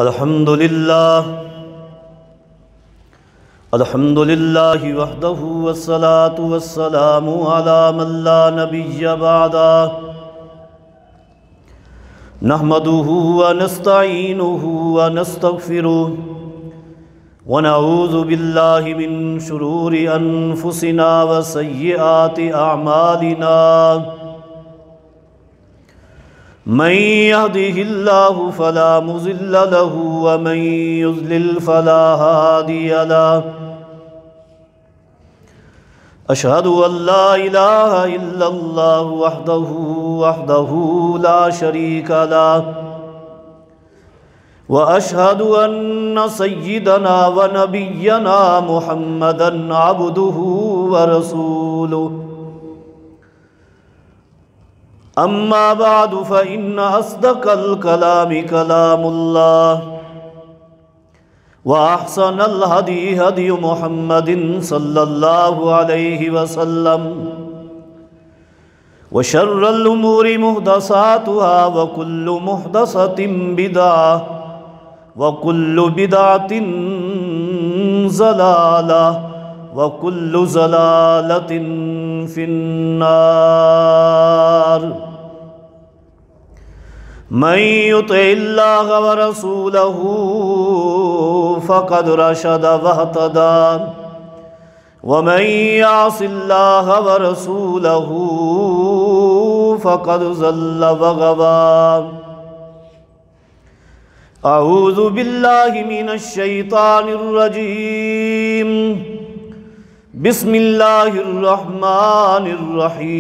الحمد للہ وحدہ والصلاة والسلام علی من لا نبی بعدہ نحمدہ ونستعینہ ونستغفرہ ونعوذ باللہ من شرور انفسنا وسیئات اعمالنا من يهده الله فلا مضل له ومن يضلل فلا هادي له أشهد أن لا إله إلا الله وحده لا شريك له وأشهد أن سيدنا ونبينا محمدا عبده ورسوله أما بعد فإن أصدق الكلام كلام الله وأحسن الهدي هدي محمد صلى الله عليه وسلم وشر الأمور محدثاتها وكل محدثة بدعة وكل بدعة ضلالة وكل ضلالة في النار من يطع الله ورسوله فقد رشد واهتدى ومن يعص الله ورسوله فقد ضل وغوى أعوذ بالله من الشيطان الرجيم بسم الله الرحمن الرحيم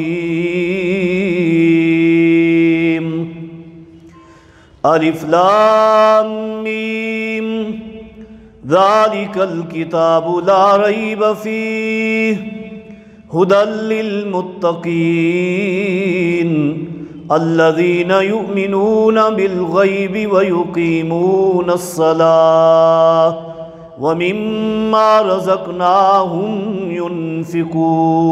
الف لام میم ذلك الكتاب لا ريب فيه هدى للمتقين الذين يؤمنون بالغيب ويقيمون الصلاة ومما رزقناهم ينفقون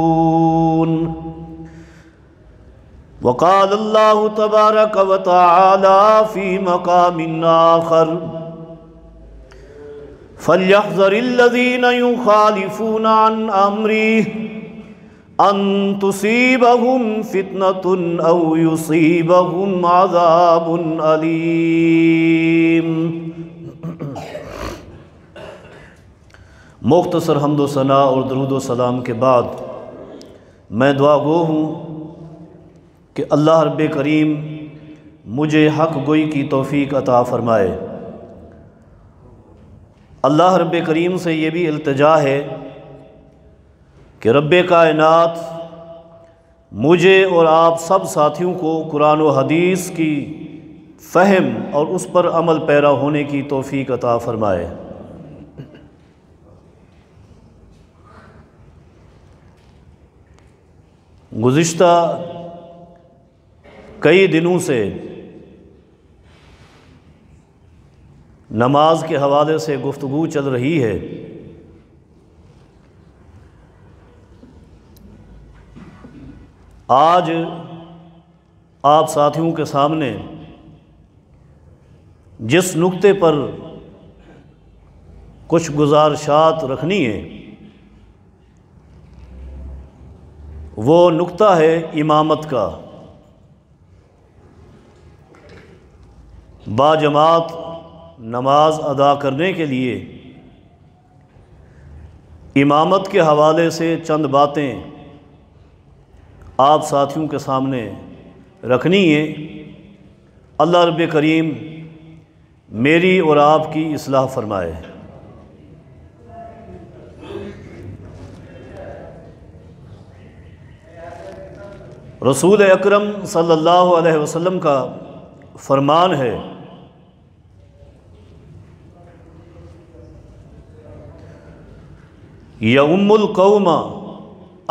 وقال الله تبارك وتعالى في مقام آخر فليحذر الذين يخالفون عن أمره أن تصيبهم فتنة أو يصيبهم عذاب أليم۔ مختصر حمد و ثناء اور درود و سلام کے بعد میں دعا گو ہوں کہ اللہ رب کریم مجھے حق گوئی کی توفیق عطا فرمائے۔ اللہ رب کریم سے یہ بھی التجا ہے کہ رب کائنات مجھے اور آپ سب ساتھیوں کو قرآن و حدیث کی فہم اور اس پر عمل پیرا ہونے کی توفیق عطا فرمائے۔ گزشتہ کئی دنوں سے نماز کے حوالے سے گفتگو چل رہی ہے۔ آج آپ ساتھیوں کے سامنے جس نقطے پر کچھ گزارشات رکھنی ہے وہ نقطہ ہے امامت کا۔ باجماعت نماز ادا کرنے کے لیے امامت کے حوالے سے چند باتیں آپ ساتھیوں کے سامنے رکھنی ہیں۔ اللہ رب کریم میری اور آپ کی اصلاح فرمائے۔ رسول اکرم صلی اللہ علیہ وسلم کا فرمان ہے یؤم القوم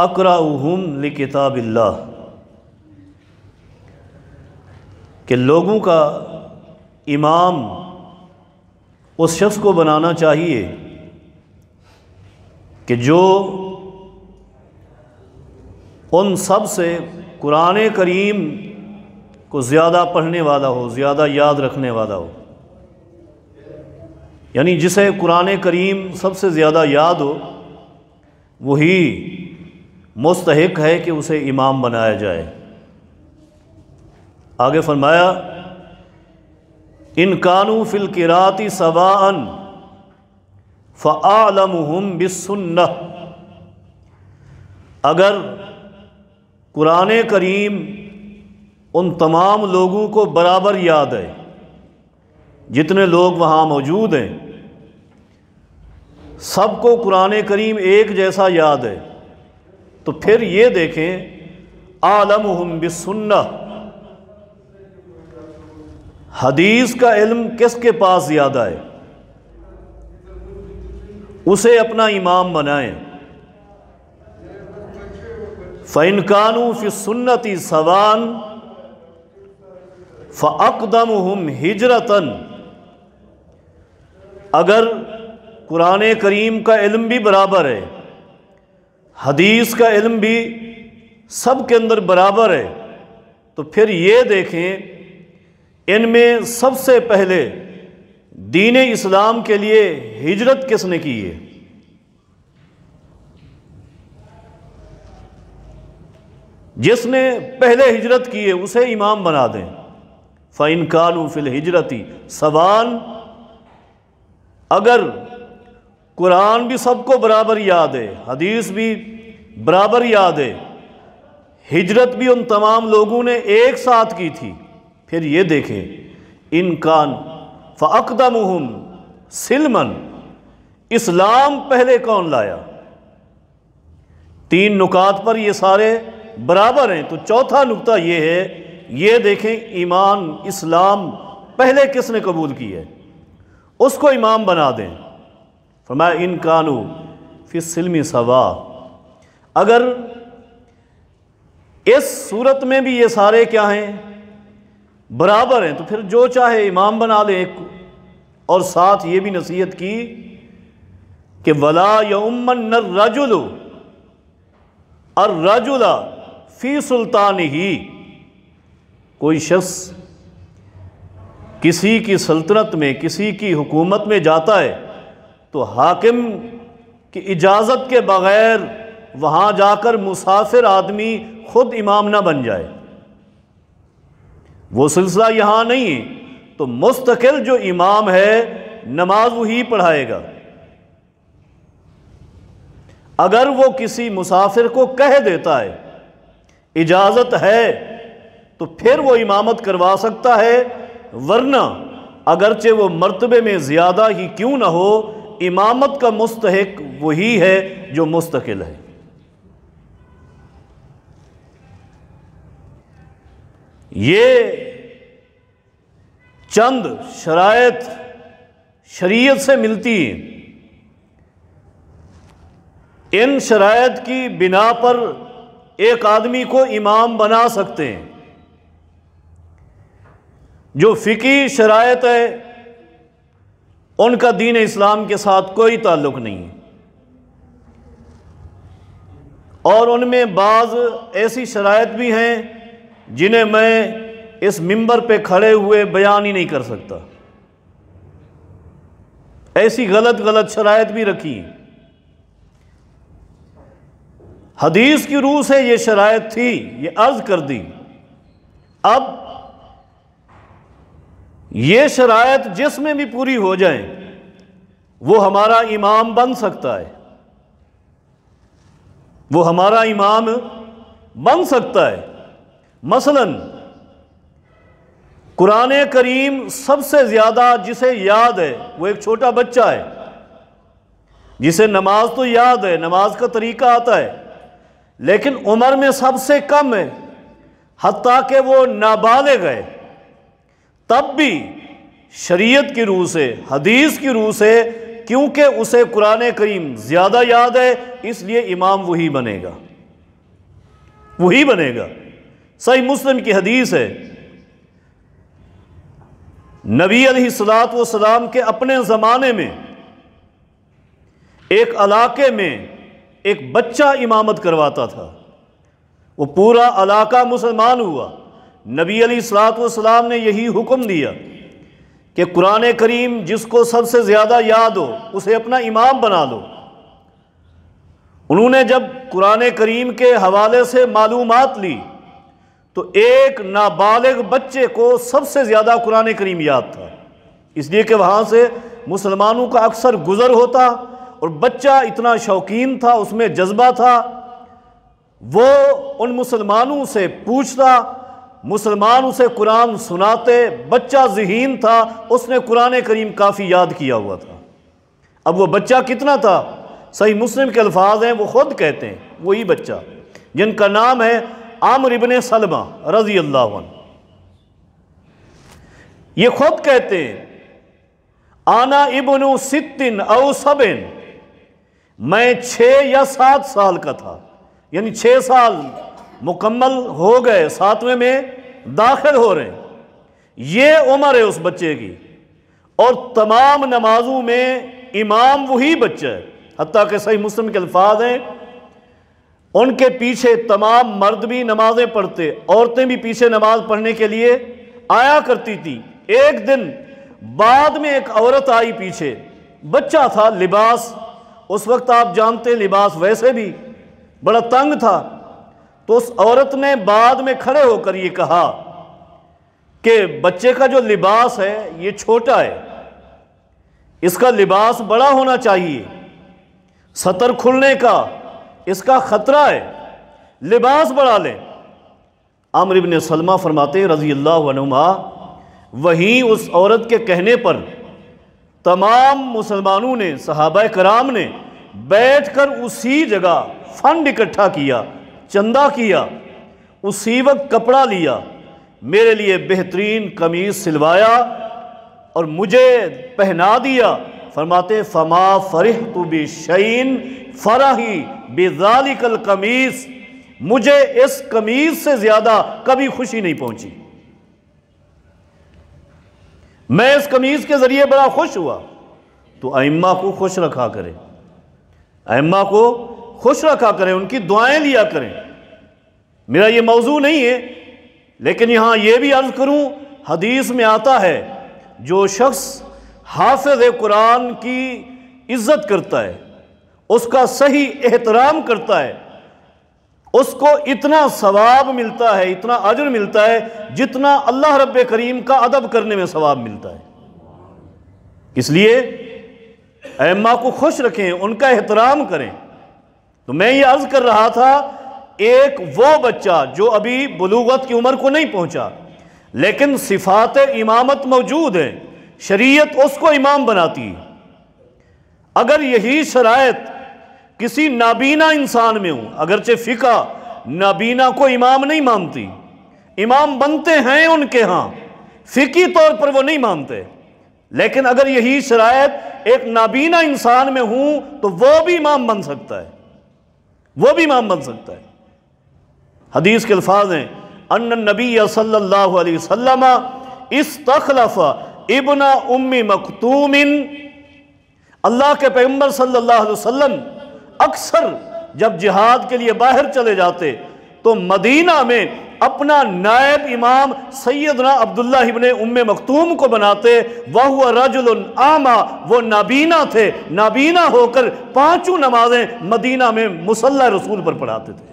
اقرأہم لکتاب اللہ، کہ لوگوں کا امام اس شخص کو بنانا چاہیے کہ جو ان سب سے قرآن کریم کو زیادہ پڑھنے والا ہو، زیادہ یاد رکھنے والا ہو۔ یعنی جسے قرآن کریم سب سے زیادہ یاد ہو وہی مستحق ہے کہ اسے امام بنایا جائے۔ آگے فرمایا ان کانوا فی القراءۃ سواء فاعلمہم بالسنہ، اگر قرآن کریم ان تمام لوگوں کو برابر یاد ہے، جتنے لوگ وہاں موجود ہیں سب کو قرآن کریم ایک جیسا یاد ہے، تو پھر یہ دیکھیں اعلمہم بالسنہ، حدیث کا علم کس کے پاس زیادہ ہے، اسے اپنا امام بنائیں۔ فَإِنْ كَانُوا فِي السُّنَّةِ سَوَاءً فَأَقْدَمُهُمْ هِجْرَةً، اگر قرآن کریم کا علم بھی برابر ہے، حدیث کا علم بھی سب کے اندر برابر ہے، تو پھر یہ دیکھیں ان میں سب سے پہلے دین اسلام کے لیے ہجرت کس نے کی ہے؟ جس نے پہلے ہجرت کی ہے اسے امام بنا دیں۔ فَإِنْ كَانُوا فِي الْهِجْرَةِ سَوَاءً، اگر قرآن بھی سب کو برابر یاد ہے، حدیث بھی برابر یاد ہے، ہجرت بھی ان تمام لوگوں نے ایک ساتھ کی تھی، پھر یہ دیکھیں ان کان فَأَقْدَمُهُمْ سِلْمًا، اسلام پہلے کون لایا؟ تین نکات پر یہ سارے برابر ہیں، تو چوتھا نکتہ یہ ہے، یہ دیکھیں ایمان اسلام پہلے کس نے قبول کی ہے، اس کو امام بنا دیں۔ فرمایا ان کانوا فی السلم سواء، اگر اس صورت میں بھی یہ سارے کیا ہیں؟ برابر ہیں، تو پھر جو چاہے امام بنا لے ایک کو۔ اور ساتھ یہ بھی نصیحت کی کہ وَلَا يَؤُمَّنَّ الرَّجُلُ الرَّجُلَ فِي سُلْطَانِهِ، کوئی شخص کسی کی سلطنت میں، کسی کی حکومت میں جاتا ہے تو حاکم کی اجازت کے بغیر وہاں جا کر مسافر آدمی خود امام نہ بن جائے، وہ سلسلہ یہاں نہیں ہے، تو مستقل جو امام ہے نماز وہی پڑھائے گا۔ اگر وہ کسی مسافر کو کہہ دیتا ہے اجازت ہے تو پھر وہ امامت کروا سکتا ہے، ورنہ اگرچہ وہ مرتبے میں زیادہ ہی کیوں نہ ہو، امامت کا مستحق وہی ہے جو مستقل ہے۔ یہ چند شرائط شریعت سے ملتی ہیں، ان شرائط کی بنا پر ایک آدمی کو امام بنا سکتے ہیں۔ جو فقہی شرائط ہے ان کا دین اسلام کے ساتھ کوئی تعلق نہیں ہے، اور ان میں بعض ایسی شرائط بھی ہیں جنہیں میں اس منبر پہ کھڑے ہوئے بیان ہی نہیں کر سکتا، ایسی غلط غلط شرائط بھی رکھی ہیں۔ حدیث کی روح سے یہ شرائط تھی، یہ عرض کر دی، اب یہ شرائط جس میں بھی پوری ہو جائیں وہ ہمارا امام بن سکتا ہے، وہ ہمارا امام بن سکتا ہے۔ مثلا قرآن کریم سب سے زیادہ جسے یاد ہے وہ ایک چھوٹا بچہ ہے، جسے نماز تو یاد ہے، نماز کا طریقہ آتا ہے، لیکن عمر میں سب سے کم ہے، حتیٰ کہ وہ نابالغ ہے، تب بھی شریعت کی روح سے، حدیث کی روح سے، کیونکہ اسے قرآن کریم زیادہ یاد ہے، اس لیے امام وہی بنے گا، وہی بنے گا۔ صحیح مسلم کی حدیث ہے، نبی علیہ الصلوۃ والسلام کے اپنے زمانے میں ایک علاقے میں ایک بچہ امامت کرواتا تھا، وہ پورا علاقہ مسلمان ہوا، نبی علیہ الصلوۃ والسلام نے یہی حکم دیا کہ قرآن کریم جس کو سب سے زیادہ یاد ہو اسے اپنا امام بنا لو۔ انہوں نے جب قرآن کریم کے حوالے سے معلومات لی تو ایک نابالغ بچے کو سب سے زیادہ قرآن کریم یاد تھا، اس لیے کہ وہاں سے مسلمانوں کا اکثر گزر ہوتا اور بچہ اتنا شوقین تھا، اس میں جذبہ تھا، وہ ان مسلمانوں سے پوچھتا، مسلمان اسے قرآن سناتے، بچہ ذہین تھا، اس نے قرآن کریم کافی یاد کیا ہوا تھا۔ اب وہ بچہ کتنا تھا؟ صحیح مسلم کے الفاظ ہیں، وہ خود کہتے ہیں، وہی بچہ جن کا نام ہے عامر ابن سلمہ رضی اللہ عنہ، یہ خود کہتے ہیں آنا ابن 6 او 7، میں 6 یا 7 سال کا تھا، یعنی 6 سال مکمل ہو گئے، 7ویں میں داخل ہو رہے ہیں، یہ عمر ہے اس بچے کی، اور تمام نمازوں میں امام وہی بچہ ہے، حتیٰ کہ صحیح مسلم کے الفاظ ہیں ان کے پیچھے تمام مرد بھی نمازیں پڑھتے، عورتیں بھی پیچھے نماز پڑھنے کے لیے آیا کرتی تھی۔ ایک دن بعد میں ایک عورت آئی پیچھے، بچہ تھا، لباس اس وقت آپ جانتے لباس ویسے بھی بڑا تنگ تھا، تو اس عورت نے بعد میں کھڑے ہو کر یہ کہا کہ بچے کا جو لباس ہے یہ چھوٹا ہے، اس کا لباس بڑا ہونا چاہیے، سطر کھلنے کا اس کا خطرہ ہے، لباس بڑھا لیں۔ عامر ابن سلمہ فرماتے رضی اللہ عنہما، وہیں اس عورت کے کہنے پر تمام مسلمانوں نے، صحابہ کرام نے بیٹھ کر اسی جگہ فنڈ اکٹھا کیا، چندہ کیا، اسی وقت کپڑا لیا، میرے لیے بہترین قمیص سلوایا اور مجھے پہنا دیا۔ فرماتے فما فرحت بشیء فرحی بذالک القمیص، مجھے اس قمیص سے زیادہ کبھی خوشی نہیں پہنچی، میں اس قمیص کے ذریعے بڑا خوش ہوا۔ تو ائمہ کو خوش رکھا کریں، ائمہ کو خوش رکھا کریں، ان کی دعائیں لیا کریں۔ میرا یہ موضوع نہیں ہے، لیکن یہاں یہ بھی عرض کروں، حدیث میں آتا ہے جو شخص حافظ قرآن کی عزت کرتا ہے، اس کا صحیح احترام کرتا ہے، اس کو اتنا ثواب ملتا ہے، اتنا اجر ملتا ہے جتنا اللہ رب کریم کا ادب کرنے میں ثواب ملتا ہے۔ اس لیے ائمہ کو خوش رکھیں، ان کا احترام کریں۔ تو میں یہ عرض کر رہا تھا، ایک وہ بچہ جو ابھی بلوغت کی عمر کو نہیں پہنچا لیکن صفات امامت موجود ہیں، شریعت اس کو امام بناتی ہے۔ اگر یہی شرائط کسی نابینا انسان میں ہوں، اگرچہ فقہ نابینا کو امام نہیں مانتی، امام بنتے ہیں ان کے ہاں، فقہی طور پر وہ نہیں مانتے، لیکن اگر یہی شرائط ایک نابینا انسان میں ہوں تو وہ بھی امام بن سکتا ہے، وہ بھی امام بن سکتا ہے۔ حدیث کے الفاظ ہیں ان النبی صلی اللہ علیہ وسلم استخلف ابن ام مکتوم، اللہ کے پیغمبر صلی اللہ علیہ وسلم اکثر جب جہاد کے لیے باہر چلے جاتے تو مدینہ میں اپنا نائب امام سیدنا عبداللہ ابن ام مکتوم کو بناتے، وَهُوَ رَجُلٌ أَعْمَى، وہ نابینا تھے، نابینا ہو کر 5 نمازیں مدینہ میں مصلی رسول پر پڑھاتے تھے۔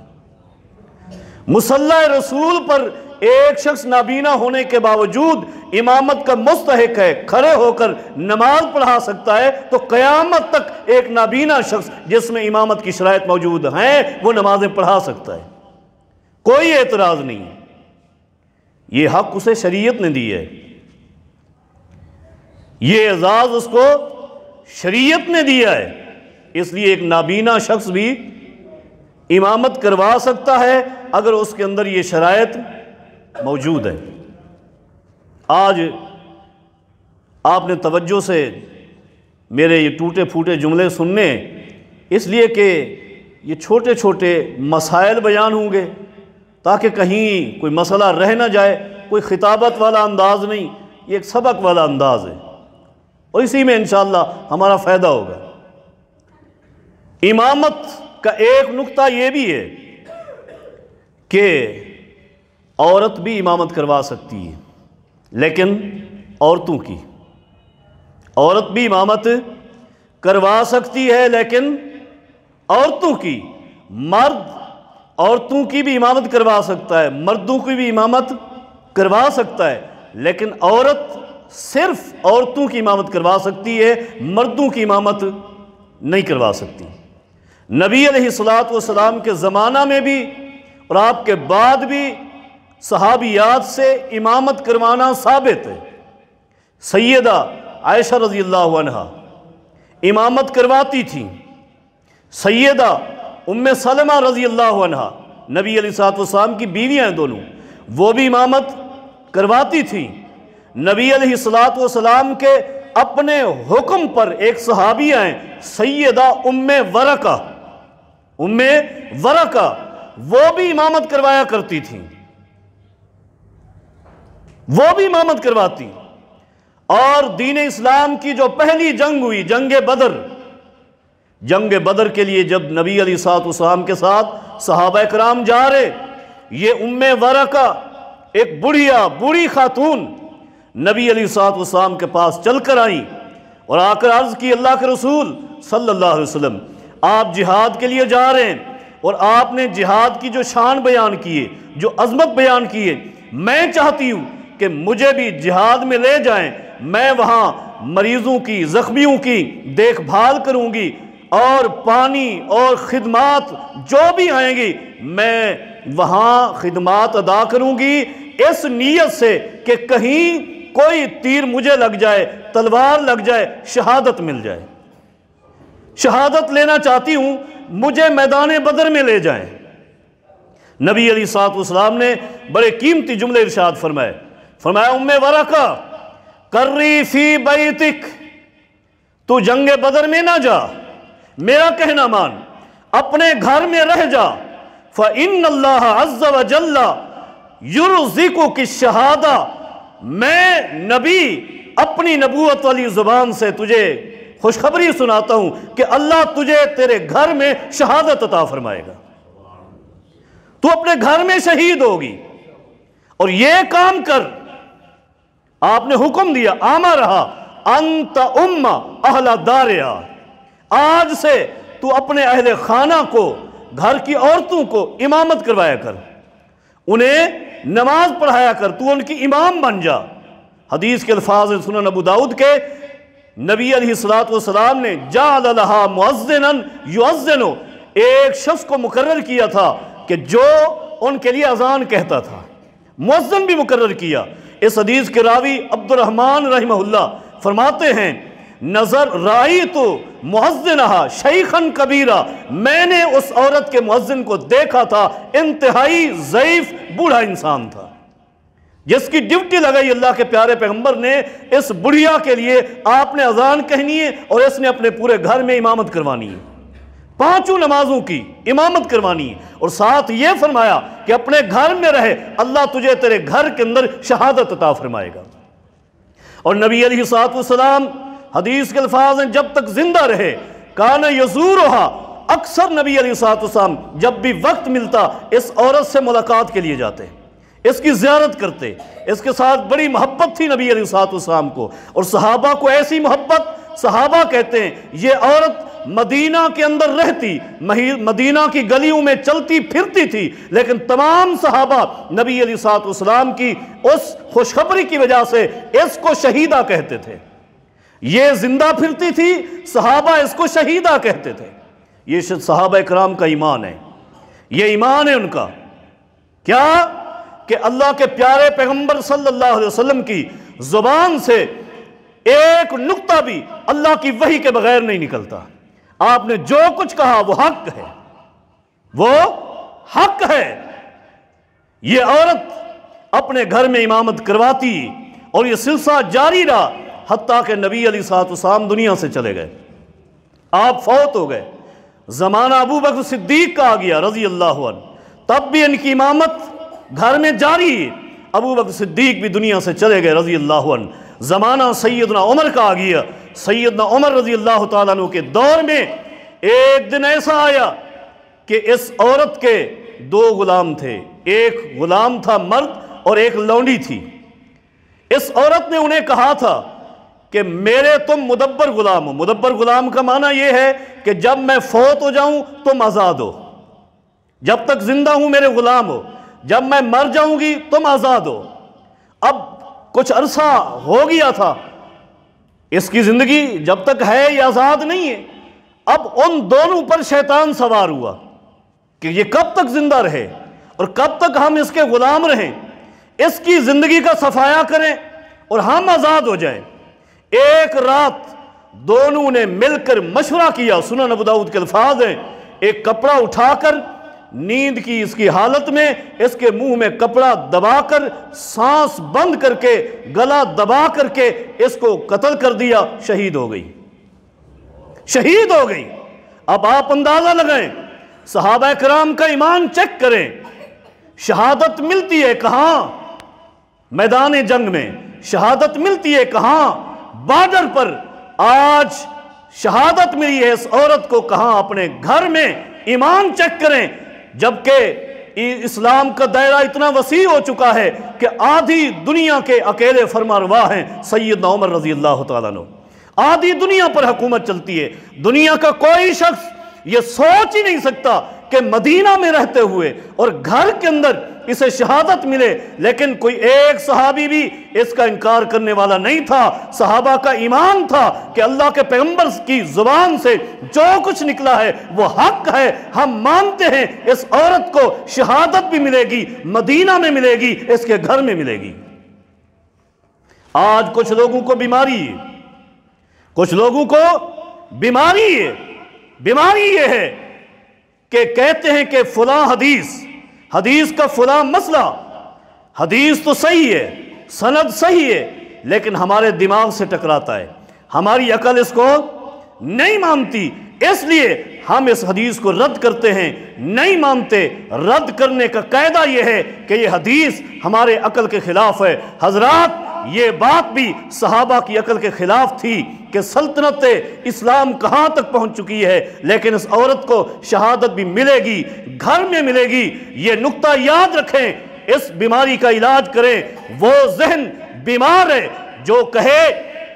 مصلی رسول پر ایک شخص نابینا ہونے کے باوجود امامت کا مستحق ہے، کھڑے ہو کر نماز پڑھا سکتا ہے، تو قیامت تک ایک نابینا شخص جس میں امامت کی شرائط موجود ہیں وہ نمازیں پڑھا سکتا ہے، کوئی اعتراض نہیں ہے۔ یہ حق اسے شریعت نے دی ہے، یہ اعزاز اس کو شریعت نے دیا ہے، اس لیے ایک نابینا شخص بھی امامت کروا سکتا ہے اگر اس کے اندر یہ شرائط موجود ہے۔ آج آپ نے توجہ سے میرے یہ ٹوٹے پھوٹے جملے سننے، اس لیے کہ یہ چھوٹے چھوٹے مسائل بیان ہوں گے تاکہ کہیں کوئی مسئلہ رہ نہ جائے، کوئی خطابت والا انداز نہیں، یہ ایک سبق والا انداز ہے، اور اسی میں انشاءاللہ ہمارا فائدہ ہوگا۔ امامت کا ایک نقطہ یہ بھی ہے کہ عورت بھی امامت کروا سکتی ہے، لیکن عورتوں کی عورت بھی امامت کروا سکتی ہے، لیکن عورتوں کی، مرد عورتوں کی بھی امامت کروا سکتا ہے، مردوں کی بھی امامت کروا سکتا ہے، لیکن عورت صرف عورتوں کی امامت کروا سکتی ہے، مردوں کی امامت نہیں کروا سکتی۔ نبی علیہ الصلوۃ والسلام کے زمانہ میں بھی اور آپ کے بعد بھی صحابیات سے امامت کروانا ثابت ہے۔ سیدہ عائشہ رضی اللہ عنہا امامت کرواتی تھیں، سیدہ ام سلمہ رضی اللہ عنہا نبی علیہ الصلوۃ والسلام کی بیویاں ہیں دونوں، وہ بھی امامت کرواتی تھیں۔ نبی علیہ الصلوۃ والسلام کے اپنے حکم پر ایک صحابیہ ہیں سیدہ ام ورقہ، وہ بھی امامت کروایا کرتی تھیں، وہ بھی امامت کرواتی۔ اور دین اسلام کی جو پہلی جنگ ہوئی، جنگ بدر کے لیے جب نبی علیہ الصلوۃ والسلام کے ساتھ صحابہ کرام جا رہے، یہ ام ورقہ ایک بوڑھی خاتون نبی علیہ الصلوۃ والسلام کے پاس چل کر آئیں اور آ کر عرض کی، اللہ کے رسول صلی اللہ علیہ وسلم آپ جہاد کے لیے جا رہے ہیں اور آپ نے جہاد کی جو شان بیان کی ہے، جو عظمت بیان کی ہے، میں چاہتی ہوں کہ مجھے بھی جہاد میں لے جائیں، میں وہاں مریضوں کی، زخمیوں کی دیکھ بھال کروں گی اور پانی اور خدمات جو بھی آئیں گی میں وہاں خدمات ادا کروں گی، اس نیت سے کہ کہیں کوئی تیر مجھے لگ جائے، تلوار لگ جائے، شہادت مل جائے، شہادت لینا چاہتی ہوں، مجھے میدان بدر میں لے جائیں۔ نبی علیہ الصلوۃ والسلام نے بڑے قیمتی جملے ارشاد فرمایا ام ورقہ کری فی بیتک، تو جنگ بدر میں نہ جا، میرا کہنا مان، اپنے گھر میں رہ جا، فَإِنَّ اللَّهَ عَزَّ وَجَلَّ يُرْزِقُكِ الشَّهَادَةَ، میں نبی اپنی نبوت والی زبان سے تجھے خوشخبری سناتا ہوں کہ اللہ تجھے تیرے گھر میں شہادت عطا فرمائے گا، تو اپنے گھر میں شہید ہوگی، اور یہ کام کر، آپ نے حکم دیا، آما رہا انت ام اہل داریا، آج سے تو اپنے اہل خانہ کو، گھر کی عورتوں کو امامت کروایا کر، انہیں نماز پڑھایا کر، تو ان کی امام بن جا۔ حدیث کے الفاظ سنن ابو داؤد کے، نبی علیہ الصلوۃ والسلام نے جعل لها مؤذنا یؤذن، ایک شخص کو مقرر کیا تھا کہ جو ان کے لیے اذان کہتا تھا، مؤذن بھی مقرر کیا۔ اس حدیث کے راوی عبد الرحمن رحمہ اللہ فرماتے ہیں، نظر رأیت مؤذنہا شیخا کبیرہ، میں نے اس عورت کے مؤذن کو دیکھا تھا، انتہائی ضعیف بوڑھا انسان تھا، جس کی ڈیوٹی لگائی اللہ کے پیارے پیغمبر نے، اس بڑھیا کے لیے آپ نے اذان کہنی ہے اور اس نے اپنے پورے گھر میں امامت کروانی ہے، 5 نمازوں کی امامت کروانی ہے، اور ساتھ یہ فرمایا کہ اپنے گھر میں رہے، اللہ تجھے تیرے گھر کے اندر شہادت عطا فرمائے گا۔ اور نبی علیہ الصلوۃ والسلام، حدیث کے الفاظ ہیں، جب تک زندہ رہے کان یزورہا، اکثر نبی علیہ الصلوۃ والسلام جب بھی وقت ملتا اس عورت سے ملاقات کے لیے جاتے، اس کی زیارت کرتے، اس کے ساتھ بڑی محبت تھی نبی علیہ الصلوۃ والسلام کو، اور صحابہ کو ایسی محبت، صحابہ کہتے ہیں یہ عورت مدینہ کے اندر رہتی، مدینہ کی گلیوں میں چلتی پھرتی تھی، لیکن تمام صحابہ نبی علیہ الصلوۃ والسلام کی اس خوشخبری کی وجہ سے اس کو شہیدہ کہتے تھے، یہ زندہ پھرتی تھی، صحابہ اس کو شہیدہ کہتے تھے۔ یہ صحابہ کرام کا ایمان ہے، یہ ایمان ہے ان کا، کیا کہ اللہ کے پیارے پیغمبر صلی اللہ علیہ وسلم کی زبان سے ایک نقطہ بھی اللہ کی وحی کے بغیر نہیں نکلتا، آپ نے جو کچھ کہا وہ حق ہے، وہ حق ہے۔ یہ عورت اپنے گھر میں امامت کرواتی اور یہ سلسلہ جاری رہا حتیٰ کہ نبی علیہ الصلوۃ والسلام دنیا سے چلے گئے، آپ فوت ہو گئے، زمانہ ابو بکر صدیق کا آ گیا رضی اللہ عنہ، تب بھی ان کی امامت گھر میں جاری، ابو بکر صدیق بھی دنیا سے چلے گئے رضی اللہ عنہ، زمانہ سیدنا عمر کا آ گیا، سیدنا عمر رضی اللہ تعالیٰ عنہ کے دور میں ایک دن ایسا آیا کہ اس عورت کے 2 غلام تھے، ایک غلام تھا مرد اور ایک لونڈی تھی، اس عورت نے انہیں کہا تھا کہ میرے تم مدبر غلام ہو۔ مدبر غلام کا معنی یہ ہے کہ جب میں فوت ہو جاؤں تم آزاد ہو، جب تک زندہ ہوں میرے غلام ہو، جب میں مر جاؤں گی تم آزاد ہو۔ اب کچھ عرصہ ہو گیا تھا، اس کی زندگی جب تک ہے یہ آزاد نہیں ہے۔ اب ان دونوں پر شیطان سوار ہوا کہ یہ کب تک زندہ رہے اور کب تک ہم اس کے غلام رہیں، اس کی زندگی کا صفایا کریں اور ہم آزاد ہو جائیں۔ ایک رات دونوں نے مل کر مشورہ کیا، سنن ابو داؤد کے الفاظ ہیں، ایک کپڑا اٹھا کر نیند کی اس کی حالت میں اس کے منہ میں کپڑا دبا کر سانس بند کر کے گلا دبا کر کے اس کو قتل کر دیا، شہید ہو گئی، شہید ہو گئی۔ اب آپ اندازہ لگائیں، صحابہ کرام کا ایمان چیک کریں، شہادت ملتی ہے کہاں؟ میدان جنگ میں۔ شہادت ملتی ہے کہاں؟ بارڈر پر۔ آج شہادت ملی ہے اس عورت کو کہاں؟ اپنے گھر میں۔ ایمان چیک کریں، جبکہ اسلام کا دائرہ اتنا وسیع ہو چکا ہے کہ آدھی دنیا کے اکیلے فرمانروا ہیں سیدنا عمر رضی اللہ تعالیٰ عنہ۔ آدھی دنیا پر حکومت چلتی ہے۔ دنیا کا کوئی شخص یہ سوچ ہی نہیں سکتا کہ مدینہ میں رہتے ہوئے اور گھر کے اندر اسے شہادت ملے، لیکن کوئی ایک صحابی بھی اس کا انکار کرنے والا نہیں تھا۔ صحابہ کا ایمان تھا کہ اللہ کے پیغمبر کی زبان سے جو کچھ نکلا ہے وہ حق ہے، ہم مانتے ہیں اس عورت کو شہادت بھی ملے گی، مدینہ میں ملے گی، اس کے گھر میں ملے گی۔ آج کچھ لوگوں کو بیماری ہے، کچھ لوگوں کو بیماری ہے۔ بیماری یہ ہے کہ کہتے ہیں کہ فلاں حدیث کا فلاں مسئلہ، حدیث تو صحیح ہے، سند صحیح ہے، لیکن ہمارے دماغ سے ٹکراتا ہے، ہماری عقل اس کو نہیں مانتی، اس لیے ہم اس حدیث کو رد کرتے ہیں۔ نہیں مانتے، رد کرنے کا قاعدہ یہ ہے کہ یہ حدیث ہمارے عقل کے خلاف ہے۔ حضرات، یہ بات بھی صحابہ کی عقل کے خلاف تھی کہ سلطنت اسلام کہاں تک پہنچ چکی ہے، لیکن اس عورت کو شہادت بھی ملے گی، گھر میں ملے گی۔ یہ نقطہ یاد رکھیں، اس بیماری کا علاج کریں۔ وہ ذہن بیمار ہے جو کہے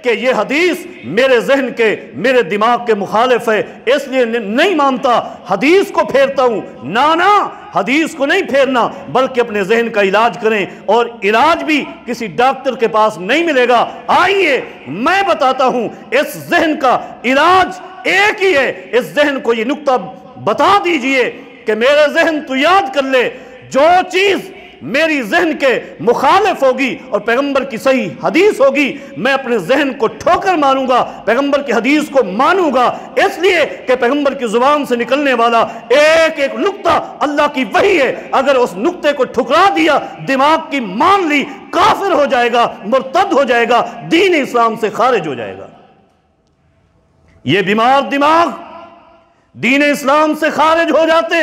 کہ یہ حدیث میرے ذہن کے، میرے دماغ کے مخالف ہے، اس لیے نہیں مانتا، حدیث کو پھیرتا ہوں۔ نانا، حدیث کو نہیں پھیرنا، بلکہ اپنے ذہن کا علاج کریں، اور علاج بھی کسی ڈاکٹر کے پاس نہیں ملے گا۔ آئیے میں بتاتا ہوں، اس ذہن کا علاج ایک ہی ہے۔ اس ذہن کو یہ نقطہ بتا دیجئے کہ میرے ذہن تو یاد کر لے، جو چیز میری ذہن کے مخالف ہوگی اور پیغمبر کی صحیح حدیث ہوگی، میں اپنے ذہن کو ٹھوکر مانوں گا، پیغمبر کی حدیث کو مانوں گا، اس لیے کہ پیغمبر کی زبان سے نکلنے والا ایک ایک نقطہ اللہ کی وحی ہے۔ اگر اس نقطے کو ٹھکرا دیا، دماغ کی مان لی، کافر ہو جائے گا، مرتد ہو جائے گا، دین اسلام سے خارج ہو جائے گا۔ یہ بیمار دماغ دین اسلام سے خارج ہو جاتے۔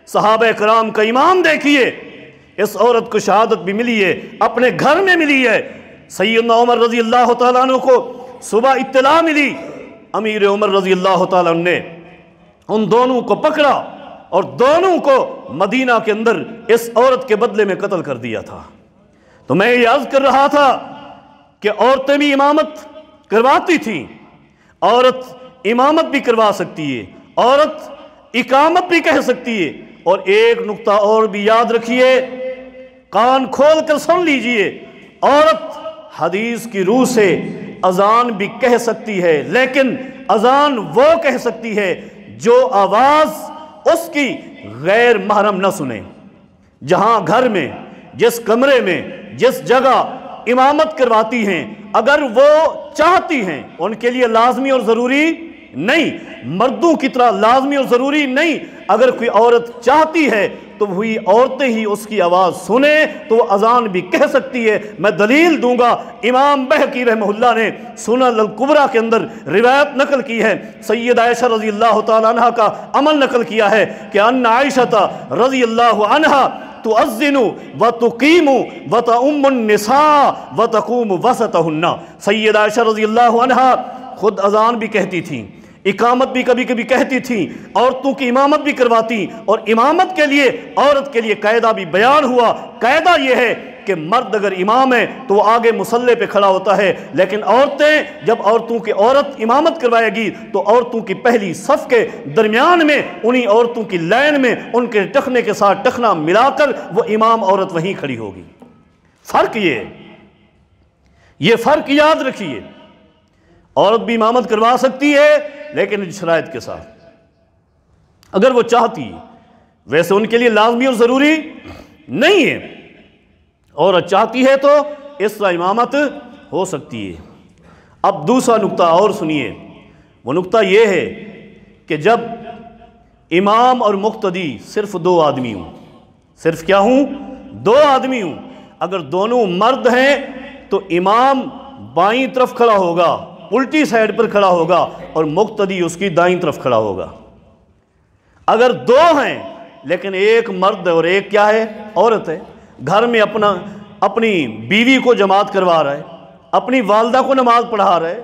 صحابہ کرام کا ایمان دیکھیے، اس عورت کو شہادت بھی ملی ہے، اپنے گھر میں ملی ہے۔ سیدنا عمر رضی اللہ تعالیٰ عنہ کو صبح اطلاع ملی، امیر عمر رضی اللہ تعالیٰ عنہ نے ان دونوں کو پکڑا اور دونوں کو مدینہ کے اندر اس عورت کے بدلے میں قتل کر دیا تھا۔ تو میں یہ عرض کر رہا تھا کہ عورتیں بھی امامت کرواتی تھیں، عورت امامت بھی کروا سکتی ہے، عورت اقامت بھی کہہ سکتی ہے۔ اور ایک نقطہ اور بھی یاد رکھیے، کان کھول کر سن لیجئے، عورت حدیث کی روح سے اذان بھی کہہ سکتی ہے، لیکن اذان وہ کہہ سکتی ہے جو آواز اس کی غیر محرم نہ سنے۔ جہاں گھر میں، جس کمرے میں، جس جگہ امامت کرواتی ہیں، اگر وہ چاہتی ہیں، ان کے لیے لازمی اور ضروری نہیں، مردوں کی طرح لازمی اور ضروری نہیں، اگر کوئی عورت چاہتی ہے تو وہی عورتیں ہی اس کی آواز سنیں تو وہ اذان بھی کہہ سکتی ہے۔ میں دلیل دوں گا، امام بہقی رحمہ اللہ نے سنن الکبریٰ کے اندر روایت نقل کی ہے، سید عائشہ رضی اللہ تعالیٰ عنہ کا عمل نقل کیا ہے کہ ان عائشہ رضی اللہ عنہ تؤذن وتقیم وتؤم النساء وتقوم وسطہن۔ سید عائشہ رضی اللہ عنہ خود اذان بھی کہتی تھیں، اقامت بھی کبھی کبھی کہتی تھیں، عورتوں کی امامت بھی کرواتی، اور امامت کے لیے عورت کے لیے قاعدہ بھی بیان ہوا۔ قاعدہ یہ ہے کہ مرد اگر امام ہے تو وہ آگے مصلی پہ کھڑا ہوتا ہے، لیکن عورتیں، جب عورت امامت کروائے گی تو عورتوں کی پہلی صف کے درمیان میں، انہی عورتوں کی لائن میں ان کے ٹخنے کے ساتھ ٹخنا ملا کر وہ امام عورت وہیں کھڑی ہوگی۔ فرق یہ فرق یاد رکھیے۔ عورت بھی امامت کروا سکتی ہے لیکن شرائط کے ساتھ، اگر وہ چاہتی ہے۔ ویسے ان کے لیے لازمی اور ضروری نہیں ہے، عورت چاہتی ہے تو اس طرح امامت ہو سکتی ہے۔ اب دوسرا نقطہ اور سنیے، وہ نقطہ یہ ہے کہ جب امام اور مقتدی صرف دو آدمی ہوں، صرف کیا ہوں؟ دو آدمی ہوں، اگر دونوں مرد ہیں تو امام بائیں طرف کھڑا ہوگا، الٹی سائیڈ پر کھڑا ہوگا، اور مقتدی اس کی دائیں طرف کھڑا ہوگا۔ اگر دو ہیں لیکن ایک مرد ہے اور ایک کیا ہے؟ عورت ہے، گھر میں اپنی بیوی کو جماعت کروا رہا ہے، اپنی والدہ کو نماز پڑھا رہا ہے،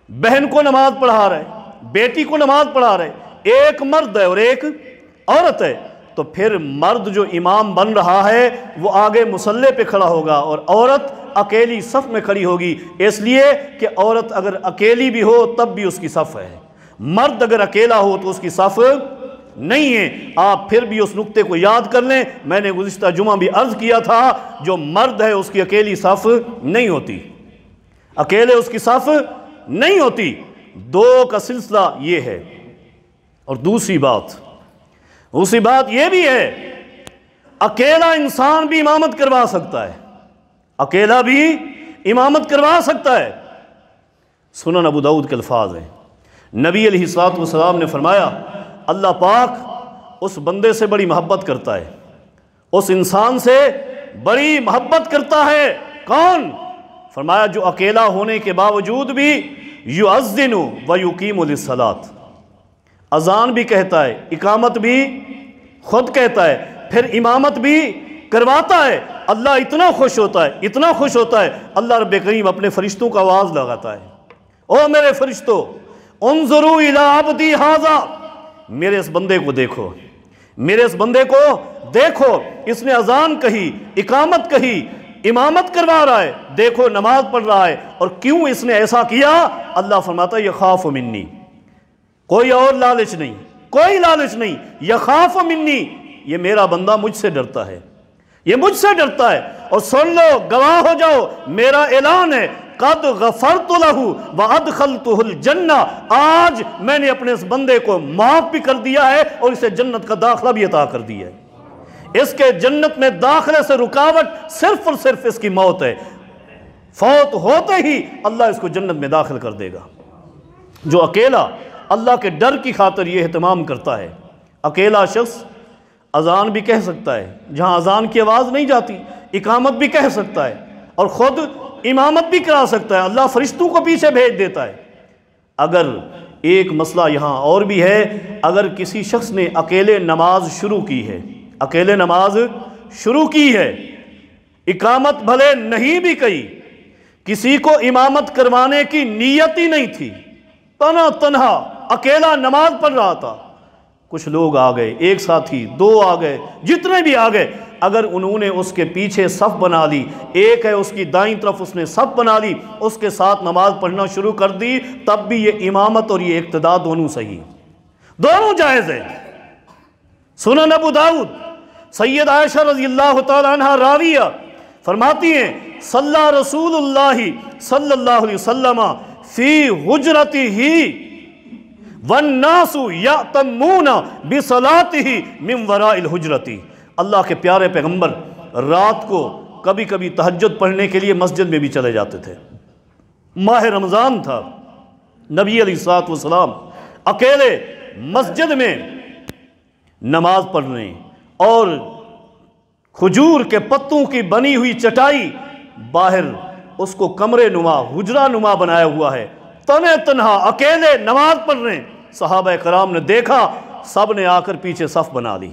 بہن کو نماز پڑھا رہا ہے، بیٹی کو نماز پڑھا رہا ہے، ایک مرد ہے اور ایک عورت ہے، تو پھر مرد جو امام بن رہا ہے وہ آگے مصلی پہ کھڑا ہوگا اور عورت اکیلی صف میں کھڑی ہوگی، اس لیے کہ عورت اگر اکیلی بھی ہو تب بھی اس کی صف ہے، مرد اگر اکیلا ہو تو اس کی صف نہیں ہے۔ آپ پھر بھی اس نقطے کو یاد کر لیں، میں نے گزشتہ جمعہ بھی عرض کیا تھا، جو مرد ہے اس کی اکیلی صف نہیں ہوتی، اکیلے اس کی صف نہیں ہوتی، دو کا سلسلہ یہ ہے۔ اور دوسری بات یہ بھی ہے، اکیلا انسان بھی امامت کروا سکتا ہے، اکیلا بھی امامت کروا سکتا ہے۔ سنن ابو داؤد کے الفاظ ہیں، نبی علیہ الصلوۃ والسلام نے فرمایا، اللہ پاک اس بندے سے بڑی محبت کرتا ہے، اس انسان سے بڑی محبت کرتا ہے۔ کون؟ فرمایا جو اکیلا ہونے کے باوجود بھی یؤذن و یقیم للصلاۃ، اذان بھی کہتا ہے، اقامت بھی خود کہتا ہے، پھر امامت بھی کرواتا ہے۔ اللہ اتنا خوش ہوتا ہے، اللہ رب کریم اپنے فرشتوں کا آواز لگاتا ہے، او میرے فرشتوں، انظروا الی عبدی ھذا، میرے اس بندے کو دیکھو، میرے اس بندے کو دیکھو، اس نے اذان کہی، اقامت کہی، امامت کروا رہا ہے، دیکھو نماز پڑھ رہا ہے، اور کیوں اس نے ایسا کیا؟ اللہ فرماتا ہے یخاف منی، کوئی اور لالچ نہیں، کوئی لالچ نہیں، یخاف منی، یہ میرا بندہ مجھ سے ڈرتا ہے، یہ مجھ سے ڈرتا ہے۔ اور سن لو، گواہ ہو جاؤ، میرا اعلان ہے، قد غفرت لہ وادخلتہ الجنہ، آج میں نے اپنے اس بندے کو معاف بھی کر دیا ہے اور اسے جنت کا داخلہ بھی عطا کر دیا ہے۔ اس کے جنت میں داخلے سے رکاوٹ صرف اور صرف اس کی موت ہے، فوت ہوتے ہی اللہ اس کو جنت میں داخل کر دے گا۔ جو اکیلا اللہ کے ڈر کی خاطر یہ اہتمام کرتا ہے، اکیلا شخص اذان بھی کہہ سکتا ہے جہاں اذان کی آواز نہیں جاتی، اقامت بھی کہہ سکتا ہے اور خود امامت بھی کرا سکتا ہے، اللہ فرشتوں کو پیچھے بھیج دیتا ہے۔ اگر ایک مسئلہ یہاں اور بھی ہے، اگر کسی شخص نے اکیلے نماز شروع کی ہے، اقامت بھلے نہیں بھی کہی، کسی کو امامت کروانے کی نیت ہی نہیں تھی، تنہا اکیلا نماز پڑھ رہا تھا، کچھ لوگ آ گئے، ایک ساتھی، دو آ گئے، جتنے بھی آ گئے، اگر انہوں نے اس کے پیچھے صف بنا لی، ایک ہے اس کی دائیں طرف اس نے صف بنا لی، اس کے ساتھ نماز پڑھنا شروع کر دی، تب بھی یہ امامت اور یہ اقتداء دونوں صحیح، دونوں جائز ہیں۔ سنن ابو داؤد، سید عائشہ رضی اللہ تعالی عنہ راویہ فرماتی ہیں، صلی رسول اللہ صلی اللہ علیہ وسلم فی حجرتہ والناس یأتمون بصلاتہ من وراء الحجرۃ، اللہ کے پیارے پیغمبر رات کو کبھی کبھی تہجد پڑھنے کے لیے مسجد میں بھی چلے جاتے تھے۔ ماہ رمضان تھا، نبی علیہ الصلوۃ والسلام اکیلے مسجد میں نماز پڑھنے، اور کھجور کے پتوں کی بنی ہوئی چٹائی، باہر اس کو کمرے نما، حجرہ نما بنایا ہوا ہے، تنہا اکیلے نماز پڑھ رہے ہیں۔ صحابہ کرام نے دیکھا، سب نے آ کر پیچھے صف بنا لی۔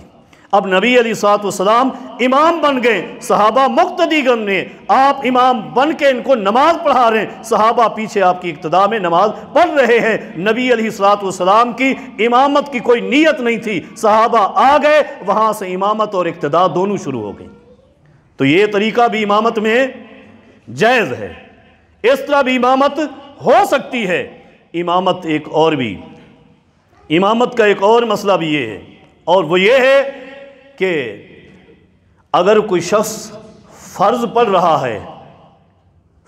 اب نبی علیہ الصلوۃ والسلام امام بن گئے، صحابہ مقتدی گنے، آپ امام بن کے ان کو نماز پڑھا رہے ہیں، صحابہ پیچھے آپ کی اقتداء میں نماز پڑھ رہے ہیں۔ نبی علیہ الصلوۃ والسلام کی امامت کی کوئی نیت نہیں تھی، صحابہ آ گئے، وہاں سے امامت اور اقتداء دونوں شروع ہو گئی۔ تو یہ طریقہ بھی امامت میں جائز ہے، اس طرح بھی امامت ہو سکتی ہے۔ امامت امامت کا ایک اور مسئلہ بھی یہ ہے، اور وہ یہ ہے کہ اگر کوئی شخص فرض پڑھ رہا ہے،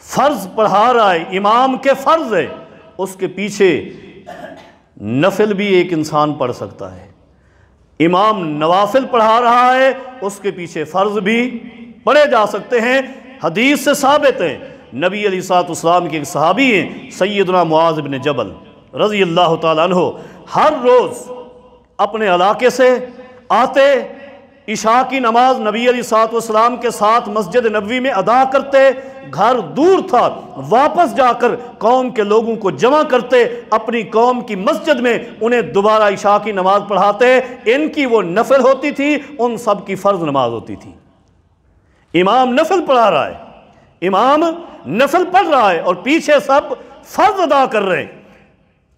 فرض پڑھا رہا ہے، امام کے فرض ہے، اس کے پیچھے نفل بھی ایک انسان پڑھ سکتا ہے۔ امام نوافل پڑھا رہا ہے، اس کے پیچھے فرض بھی پڑھے جا سکتے ہیں۔ حدیث سے ثابت ہے، نبی علیہ الصلوۃ والسلام کے ایک صحابی ہیں سیدنا معاذ بن جبل رضی اللہ تعالیٰ عنہ، ہر روز اپنے علاقے سے آتے، عشاء کی نماز نبی علیہ الصلوۃ والسلام کے ساتھ مسجد نبوی میں ادا کرتے، گھر دور تھا، واپس جا کر قوم کے لوگوں کو جمع کرتے، اپنی قوم کی مسجد میں انہیں دوبارہ عشاء کی نماز پڑھاتے۔ ان کی وہ نفل ہوتی تھی، ان سب کی فرض نماز ہوتی تھی۔ امام نفل پڑھا رہا ہے، امام نفل پڑھ رہا ہے اور پیچھے سب فرض ادا کر رہے ہیں۔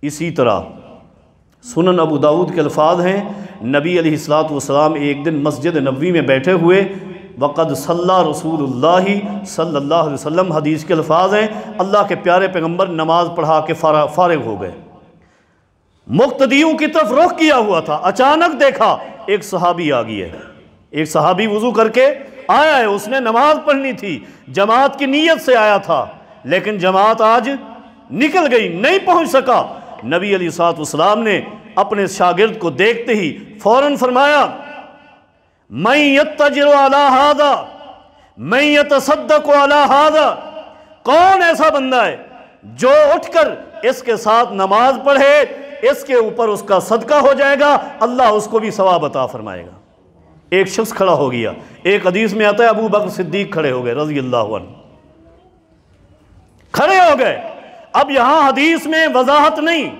اسی طرح سنن ابو داؤد کے الفاظ ہیں، نبی علیہ الصلوۃ والسلام ایک دن مسجد نبوی میں بیٹھے ہوئے، وقد صلی رسول اللہ صلی اللہ علیہ وسلم، حدیث کے الفاظ ہیں، اللہ کے پیارے پیغمبر نماز پڑھا کے فارغ ہو گئے، مقتدیوں کی طرف رخ کیا ہوا تھا، اچانک دیکھا ایک صحابی آ گیا ہے، ایک صحابی وضو کر کے آیا ہے، اس نے نماز پڑھنی تھی، جماعت کی نیت سے آیا تھا، لیکن جماعت آج نکل گئی، نہیں پہنچ سکا۔ نبی علیہ الصلوۃ والسلام نے اپنے شاگرد کو دیکھتے ہی فوراً فرمایا، من یتجر علی ھذا، من یتصدق علی ھذا، کون ایسا بندہ ہے جو اٹھ کر اس کے ساتھ نماز پڑھے، اس کے اوپر اس کا صدقہ ہو جائے گا، اللہ اس کو بھی ثواب عطا فرمائے گا۔ ایک شخص کھڑا ہو گیا، ایک حدیث میں آتا ہے ابو بکر صدیق کھڑے ہو گئے رضی اللہ عنہ، کھڑے ہو گئے۔ اب یہاں حدیث میں وضاحت نہیں،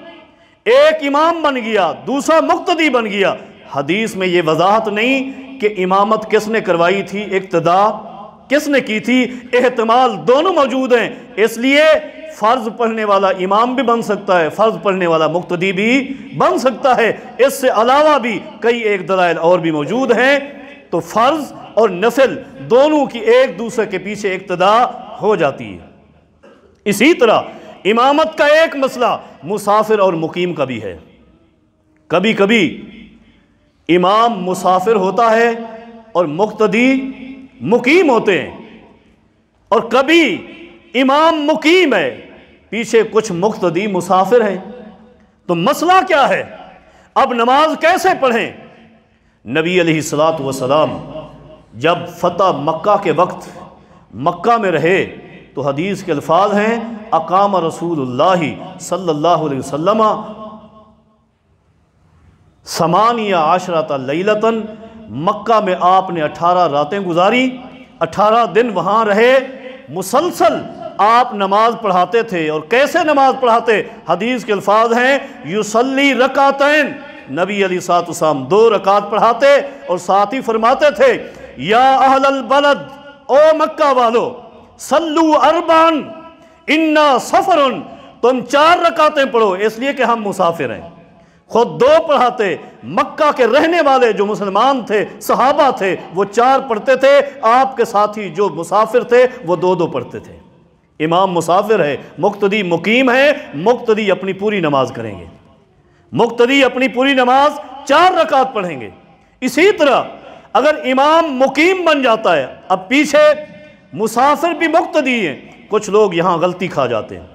ایک امام بن گیا، دوسرا مقتدی بن گیا، حدیث میں یہ وضاحت نہیں کہ امامت کس نے کروائی تھی، اقتدا کس نے کی تھی، احتمال دونوں موجود ہیں، اس لیے فرض پڑھنے والا امام بھی بن سکتا ہے، فرض پڑھنے والا مقتدی بھی بن سکتا ہے، اس سے علاوہ بھی کئی ایک دلائل اور بھی موجود ہیں۔ تو فرض اور نفل دونوں کی ایک دوسرے کے پیچھے اقتدا ہو جاتی ہے۔ اسی طرح امامت کا ایک مسئلہ مسافر اور مقیم کا بھی ہے۔ کبھی کبھی امام مسافر ہوتا ہے اور مقتدی مقیم ہوتے ہیں، اور کبھی امام مقیم ہے، پیچھے کچھ مقتدی مسافر ہیں، تو مسئلہ کیا ہے؟ اب نماز کیسے پڑھیں؟ نبی علیہ الصلوۃ والسلام جب فتح مکہ کے وقت مکہ میں رہے تو حدیث کے الفاظ ہیں، اقام رسول اللہ صلی اللہ علیہ وسلم 18 لیلۃ، مکہ میں آپ نے 18 راتیں گزاری، 18 دن وہاں رہے، مسلسل آپ نماز پڑھاتے تھے۔ اور کیسے نماز پڑھاتے؟ حدیث کے الفاظ ہیں، یصلی رکعتین، نبی علیہ الصلوۃ والسلام 2 رکعت پڑھاتے اور ساتھ ہی فرماتے تھے، یا اہل البلد، او مکہ والو، صلو اربعن انا سفرن، تم 4 رکعتیں پڑھو، اس لیے کہ ہم مسافر ہیں۔ خود 2 پڑھاتے، مکہ کے رہنے والے جو مسلمان تھے، صحابہ تھے، وہ 4 پڑھتے تھے، آپ کے ساتھی جو مسافر تھے وہ 2 پڑھتے تھے۔ امام مسافر ہے، مقتدی مقیم ہے، مقتدی اپنی پوری نماز کریں گے، مقتدی اپنی پوری نماز 4 رکعت پڑھیں گے۔ اسی طرح اگر امام مقیم بن جاتا ہے، اب پیچھے مسافر بھی مقتدی ہیں، کچھ لوگ یہاں غلطی کھا جاتے ہیں،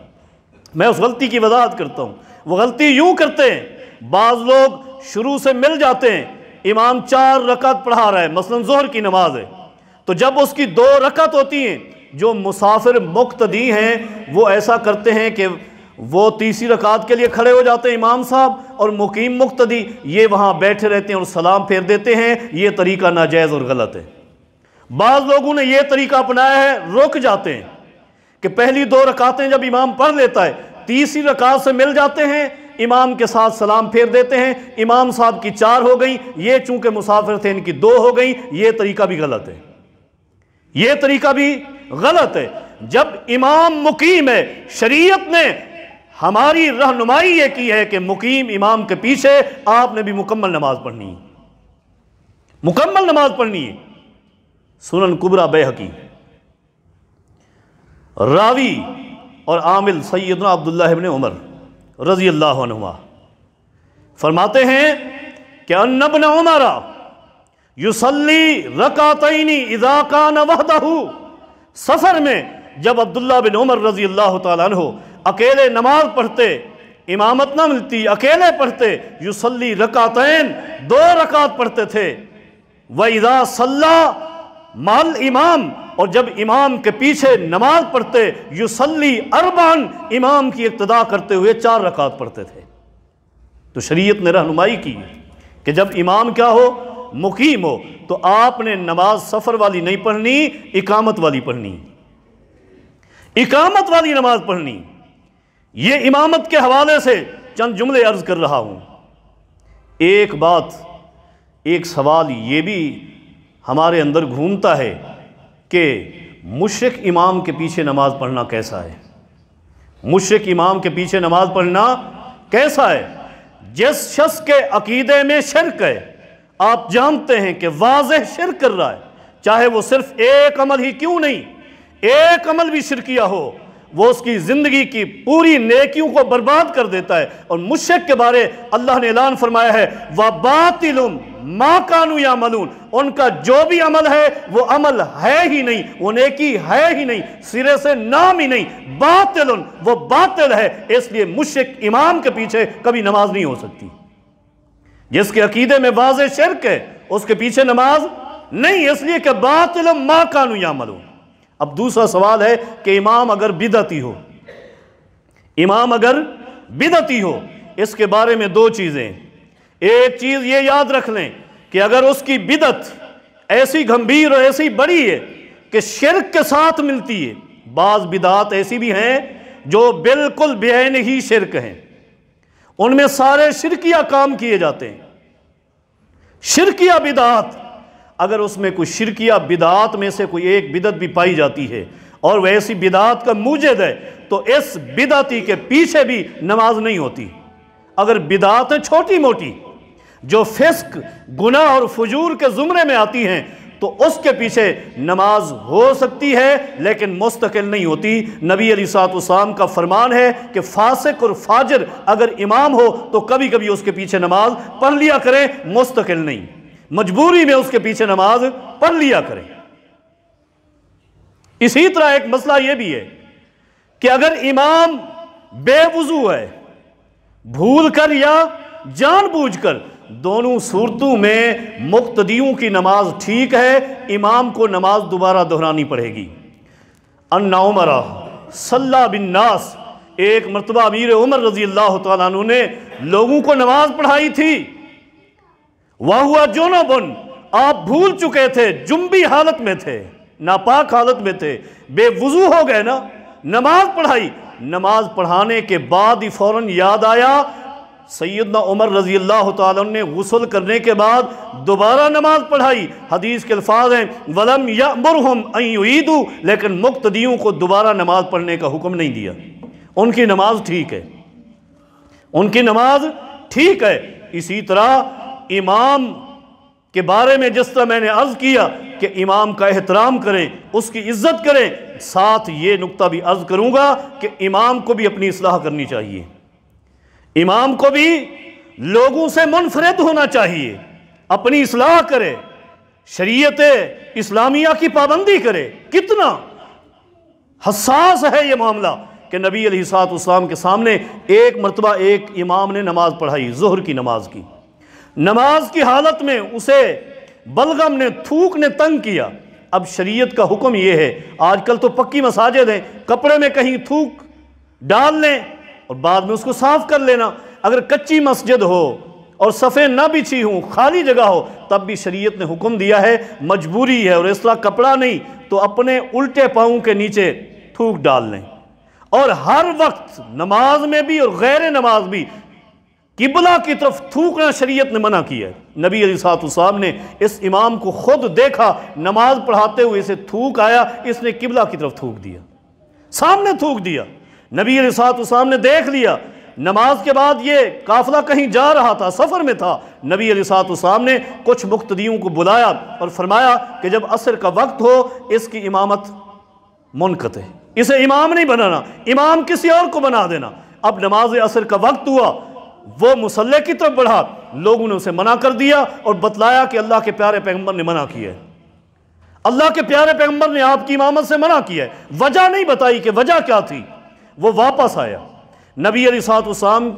میں اس غلطی کی وضاحت کرتا ہوں۔ وہ غلطی یوں کرتے ہیں، بعض لوگ شروع سے مل جاتے ہیں، امام 4 رکعت پڑھا رہا ہے، مثلا ظہر کی نماز ہے، تو جب اس کی 2 رکعت ہوتی ہیں، جو مسافر مقتدی ہیں وہ ایسا کرتے ہیں کہ وہ تیسری رکعت کے لیے کھڑے ہو جاتے ہیں امام صاحب، اور مقیم مقتدی یہ وہاں بیٹھے رہتے ہیں اور سلام پھیر دیتے ہیں۔ یہ طریقہ ناجائز اور غلط ہے۔ بعض لوگوں نے یہ طریقہ اپنایا ہے، رک جاتے ہیں کہ پہلی 2 رکعتیں جب امام پڑھ لیتا ہے، تیسری رکعت سے مل جاتے ہیں، امام کے ساتھ سلام پھیر دیتے ہیں، امام صاحب کی 4 ہو گئیں، یہ چونکہ مسافر تھے ان کی 2 ہو گئیں۔ یہ طریقہ بھی غلط ہے، یہ طریقہ بھی غلط ہے۔ جب امام مقیم ہے، شریعت نے ہماری رہنمائی یہ کی ہے کہ مقیم امام کے پیچھے آپ نے بھی مکمل نماز پڑھنی ہے، مکمل نماز پڑھنی ہے۔ سنن کبرا بیہقی، راوی اور عامل سیدنا عبداللہ ابن عمر رضی اللہ عنہما فرماتے ہیں کہ ان ابن عمر یصلی رکعتین اذا کان وحدہ، سفر میں جب عبداللہ بن عمر رضی اللہ تعالیٰ عنہ اکیلے نماز پڑھتے، امامت نہ ملتی، اکیلے پڑھتے، یصلی رکعتین، 2 رکعت پڑھتے تھے، وَإِذَا صَلَّى مَعَ الْإِمَامِ، اور جب امام کے پیچھے نماز پڑھتے، یصلی 4، امام کی اقتداء کرتے ہوئے 4 رکعت پڑھتے تھے۔ تو شریعت نے رہنمائی کی کہ جب امام کیا ہو، مقیم ہو، تو آپ نے نماز سفر والی نہیں پڑھنی، اقامت والی پڑھنی، اقامت والی نماز پڑھنی۔ یہ امامت کے حوالے سے چند جملے عرض کر رہا ہوں۔ ایک بات، ایک سوال یہ بھی ہمارے اندر گھومتا ہے کہ مشرک امام کے پیچھے نماز پڑھنا کیسا ہے؟ مشرک امام کے پیچھے نماز پڑھنا کیسا ہے؟ جس شخص کے عقیدے میں شرک ہے، آپ جانتے ہیں کہ واضح شرک کر رہا ہے، چاہے وہ صرف ایک عمل ہی کیوں نہیں، ایک عمل بھی شرکیہ ہو، وہ اس کی زندگی کی پوری نیکیوں کو برباد کر دیتا ہے۔ اور مشرک کے بارے اللہ نے اعلان فرمایا ہے وَبَاطِلٌ مَا كَانُوا يَعْمَلُونَ، ان کا جو بھی عمل ہے وہ عمل ہے ہی نہیں، وہ نیکی ہے ہی نہیں، سرے سے نام ہی نہیں، باطل، وہ باطل ہے۔ اس لیے مشرک امام کے پیچھے کبھی نماز نہیں ہو سکتی۔ جس کے عقیدے میں واضح شرک ہے اس کے پیچھے نماز نہیں، اس لیے کہ باطل ما كانوا يعملون۔ اب دوسرا سوال ہے کہ امام اگر بدعتی ہو، امام اگر بدعتی ہو، اس کے بارے میں 2 چیزیں۔ ایک چیز یہ یاد رکھ لیں کہ اگر اس کی بدعت ایسی گھمبیر اور ایسی بڑی ہے کہ شرک کے ساتھ ملتی ہے، بعض بدعات ایسی بھی ہیں جو بالکل بعین ہی شرک ہیں، ان میں سارے شرکیہ کام کیے جاتے ہیں، شرکیہ بدعات، اگر اس میں کوئی شرکیہ بدعات میں سے کوئی ایک بدعت بھی پائی جاتی ہے اور وہ ایسی بدعات کا موجد ہے، تو اس بدعتی کے پیچھے بھی نماز نہیں ہوتی۔ اگر بدعات چھوٹی موٹی جو فسق، گناہ اور فجور کے زمرے میں آتی ہیں تو اس کے پیچھے نماز ہو سکتی ہے لیکن مستقل نہیں ہوتی۔ نبی علیہ الصلوۃ والسلام کا فرمان ہے کہ فاسق اور فاجر اگر امام ہو تو کبھی کبھی اس کے پیچھے نماز پڑھ لیا کریں، مستقل نہیں، مجبوری میں اس کے پیچھے نماز پڑھ لیا کریں۔ اسی طرح ایک مسئلہ یہ بھی ہے کہ اگر امام بے وضو ہے، بھول کر یا جان بوجھ کر، دونوں صورتوں میں مقتدیوں کی نماز ٹھیک ہے، امام کو نماز دوبارہ دہرانی پڑے گی۔ ان عمر صلی بالناس، ایک مرتبہ امیر عمر رضی اللہ تعالیٰ عنہ نے لوگوں کو نماز پڑھائی تھی، وَهُوَ جُنُبٌ، آپ بھول چکے تھے، جنبی حالت میں تھے، ناپاک حالت میں تھے، بے وضو ہو گئے نا، نماز پڑھائی، نماز پڑھانے کے بعد ہی فوراً یاد آیا، سیدنا عمر رضی اللہ تعالیٰ نے غسل کرنے کے بعد دوبارہ نماز پڑھائی۔ حدیث کے الفاظ ہیں وَلَمْ يَأْمُرْهُمْ أَن يُعِيدُوا، لیکن مقتدیوں کو دوبارہ نماز پڑھنے کا حکم نہیں دیا، ان کی نماز ٹھیک ہے، ان کی نماز ٹھیک ہے۔ اسی طرح امام کے بارے میں جس طرح میں نے عرض کیا کہ امام کا احترام کریں، اس کی عزت کریں، ساتھ یہ نقطہ بھی عرض کروں گا کہ امام کو بھی اپنی اصلاح کرنی چاہیے، امام کو بھی لوگوں سے منفرد ہونا چاہیے، اپنی اصلاح کرے، شریعت اسلامیہ کی پابندی کرے۔ کتنا حساس ہے یہ معاملہ کہ نبی علیہ الصلوۃ والسلام کے سامنے ایک مرتبہ ایک امام نے نماز پڑھائی، ظہر کی نماز کی، نماز کی حالت میں اسے بلغم نے، تھوک نے تنگ کیا۔ اب شریعت کا حکم یہ ہے، آج کل تو پکی مساجد ہیں، کپڑے میں کہیں تھوک ڈال لیں اور بعد میں اس کو صاف کر لینا۔ اگر کچی مسجد ہو اور صفیں نہ بچھی ہوں، خالی جگہ ہو، تب بھی شریعت نے حکم دیا ہے، مجبوری ہے، اور اس طرح کپڑا نہیں تو اپنے الٹے پاؤں کے نیچے تھوک ڈال لیں۔ اور ہر وقت نماز میں بھی اور غیر نماز بھی قبلہ کی طرف تھوکنا شریعت نے منع کیا ہے۔ نبی علیہ الصلوۃ والسلام نے اس امام کو خود دیکھا، نماز پڑھاتے ہوئے اسے تھوک آیا، اس نے قبلہ کی طرف تھوک دیا، سامنے تھوک دیا۔ نبی علیہ الصلوۃ والسلام نے دیکھ لیا نماز کے بعد یہ قافلہ کہیں جا رہا تھا، سفر میں تھا، نبی علیہ الصلوۃ والسلام نے کچھ مقتدیوں کو بلایا اور فرمایا کہ جب عصر کا وقت ہو اس کی امامت منقطع، اسے امام نہیں بنانا، امام کسی اور کو بنا دینا۔ اب نماز عصر کا وقت ہوا، وہ مصلی کی طرف بڑھا، لوگوں نے اسے منع کر دیا اور بتلایا کہ اللہ کے پیارے پیغمبر نے منع کیا ہے، اللہ کے پیارے پیغمبر نے آپ کی امامت سے منع کیا ہے۔ وجہ نہیں بتائی کہ وجہ کیا تھی۔ وہ واپس آیا، نبی علیہ الصلوۃ والسلام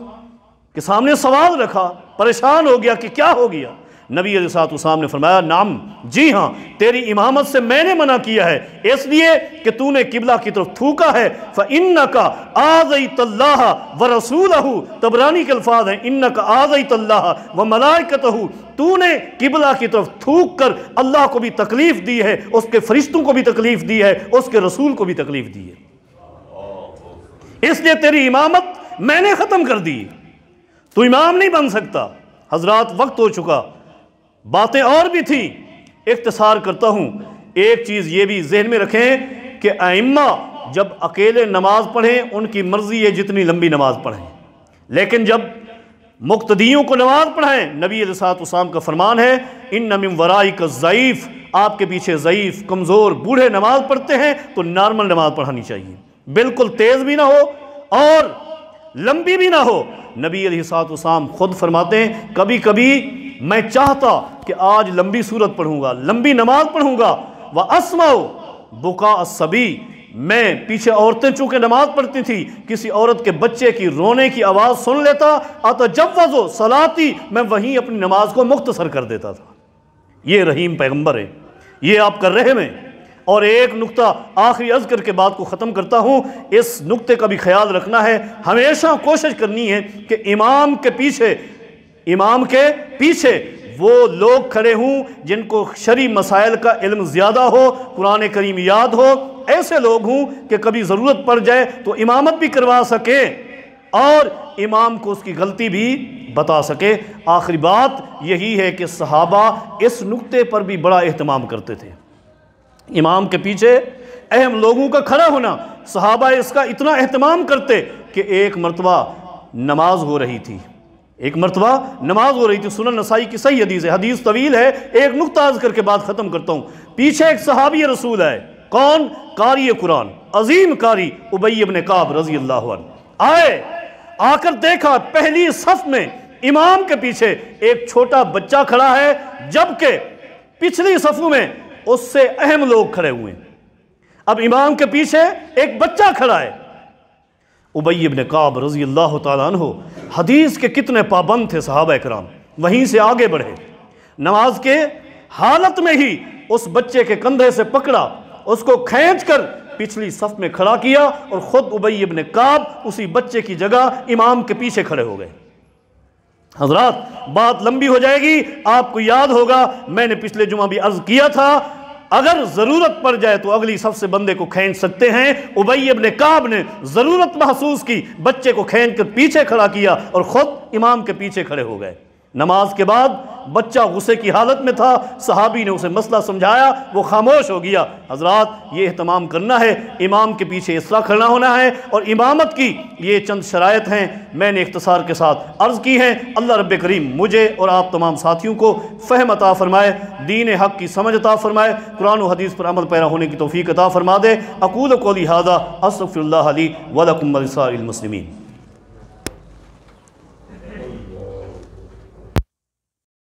کے سامنے سوال رکھا، پریشان ہو گیا کہ کیا ہو گیا۔ نبی علیہ الصلوۃ والسلام نے فرمایا نعم، جی ہاں، تیری امامت سے میں نے منع کیا ہے، اس لیے کہ تو نے قبلہ کی طرف تھوکا ہے۔ فَإِنَّكَ آذَيْتَ اللَّهَ وَرَسُولَهُ، طبرانی کے الفاظ ہیں إِنَّكَ آذَيْتَ اللَّهَ وَمَلَائِكَتَهُ، تو نے قبلہ کی طرف تھوک کر اللہ کو بھی تکلیف دی ہے، اس کے فرشتوں کو بھی تکلیف دی ہے، اس کے رسول کو بھی تکلیف دی ہے، اس لیے تیری امامت میں نے ختم کر دی، تو امام نہیں بن سکتا۔ حضرات وقت ہو چکا، باتیں اور بھی تھیں، اختصار کرتا ہوں۔ ایک چیز یہ بھی ذہن میں رکھیں کہ ائمہ جب اکیلے نماز پڑھیں ان کی مرضی ہے جتنی لمبی نماز پڑھیں، لیکن جب مقتدیوں کو نماز پڑھائیں، نبی علیہ الصلوۃ والسلام کا فرمان ہے ان من ورائک الضعیف، آپ کے پیچھے ضعیف، کمزور، بوڑھے نماز پڑھتے ہیں تو نارمل نماز پڑھانی چاہیے، بالکل تیز بھی نہ ہو اور لمبی بھی نہ ہو۔ نبی علیہ الصلوۃ والسلام خود فرماتے ہیں کبھی کبھی میں چاہتا کہ آج لمبی سورت پڑھوں گا، لمبی نماز پڑھوں گا، وَأَسْمَعُ بُكَاءَ الصَّبِيِّ، میں پیچھے عورتیں چونکہ نماز پڑھتی تھی، کسی عورت کے بچے کی رونے کی آواز سن لیتا، أَتَجَوَّزُ صَلَاتِي، میں وہیں اپنی نماز کو مختصر کر دیتا تھا۔ یہ رحیم پیغمبر ہے، یہ آپ کا رحم ہے۔ اور ایک نقطہ آخری عرض کر کے بات کو ختم کرتا ہوں، اس نقطے کا بھی خیال رکھنا ہے، ہمیشہ کوشش کرنی ہے کہ امام کے پیچھے وہ لوگ کھڑے ہوں جن کو شرعی مسائل کا علم زیادہ ہو، قرآن کریم یاد ہو، ایسے لوگ ہوں کہ کبھی ضرورت پڑ جائے تو امامت بھی کروا سکے اور امام کو اس کی غلطی بھی بتا سکے۔ آخری بات یہی ہے کہ صحابہ اس نقطے پر بھی بڑا اہتمام کرتے تھے، امام کے پیچھے اہم لوگوں کا کھڑا ہونا، صحابہ اس کا اتنا اہتمام کرتے کہ ایک مرتبہ نماز ہو رہی تھی، سنن نسائی کی صحیح حدیث ہے، حدیث طویل ہے، ایک نقطہ عرض کر کے بات ختم کرتا ہوں۔ پیچھے ایک صحابی رسول ہے، کون؟ قاری قرآن، عظیم قاری ابی بن کعب رضی اللہ عنہ، آ کر دیکھا پہلی صف میں امام کے پیچھے ایک چھوٹا بچہ کھڑا ہے، جبکہ پچھلی صفوں میں اس سے اہم لوگ کھڑے ہوئے ہیں۔ اب امام کے پیچھے ایک بچہ کھڑا ہے، ابی بن کعب رضی اللہ تعالیٰ عنہ حدیث کے کتنے پابند تھے صحابہ کرام، وہیں سے آگے بڑھے، نماز کے حالت میں ہی اس بچے کے کندھے سے پکڑا، اس کو کھینچ کر پچھلی صف میں کھڑا کیا اور خود ابی بن کعب اسی بچے کی جگہ امام کے پیچھے کھڑے ہو گئے۔ حضرات بات لمبی ہو جائے گی، آپ کو یاد ہوگا میں نے پچھلے جمعہ بھی عرض کیا تھا اگر ضرورت پڑ جائے تو اگلی صف سے بندے کو کھینچ سکتے ہیں۔ ابی بن کعب نے ضرورت محسوس کی، بچے کو کھینچ کر پیچھے کھڑا کیا اور خود امام کے پیچھے کھڑے ہو گئے۔ نماز کے بعد بچہ غصے کی حالت میں تھا، صحابی نے اسے مسئلہ سمجھایا، وہ خاموش ہو گیا۔ حضرات یہ اہتمام کرنا ہے، امام کے پیچھے اس طرح کھڑنا ہونا ہے، اور امامت کی یہ چند شرائط ہیں میں نے اختصار کے ساتھ عرض کی ہیں۔ اللہ رب کریم مجھے اور آپ تمام ساتھیوں کو فہم عطا فرمائے، دین حق کی سمجھ عطا فرمائے، قرآن و حدیث پر عمل پیرا ہونے کی توفیق عطا فرما دے۔ اقول قولی ھذا استغفر اللہ لی ولکم ولسائر المسلمین۔